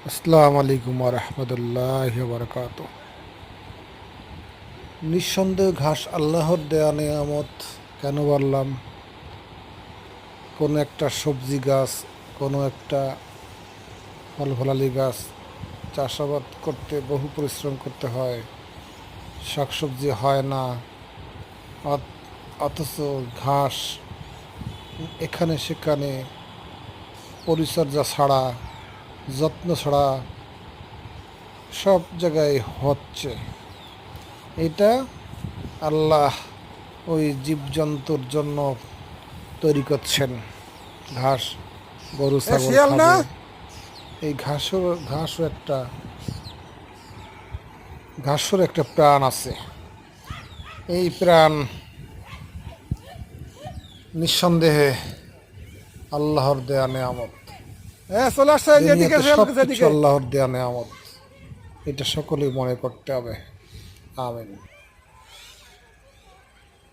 আসসালামু আলাইকুম রহমতুল্লাহ বরকাত। নিঃসন্দেহে ঘাস আল্লাহর দেয়া নেয়ামত। কেন বললাম? কোনো একটা সবজি গাছ, কোনো একটা ফল ফলালি গাছ চাষাবাদ করতে বহু পরিশ্রম করতে হয়, শাকসবজি হয় না। অথচ ঘাস এখানে সেখানে পরিচর্যা ছাড়া, যত্ন ছাড়া সব জায়গায় হচ্ছে। এটা আল্লাহ ওই জীবজন্তুর জন্য তৈরি করছেন। ঘাস গরু ছাগল খাবে। এই ঘাসের একটা প্রাণ আছে। এই প্রাণ নিঃসন্দেহে আল্লাহর দেয়া নেয়ামত। চলে আসছে দুনিয়াতে সব কিছু আল্লাহর দেয়া নেয়ামত। এটা সকলেই মনে করতে হবে। আমিন।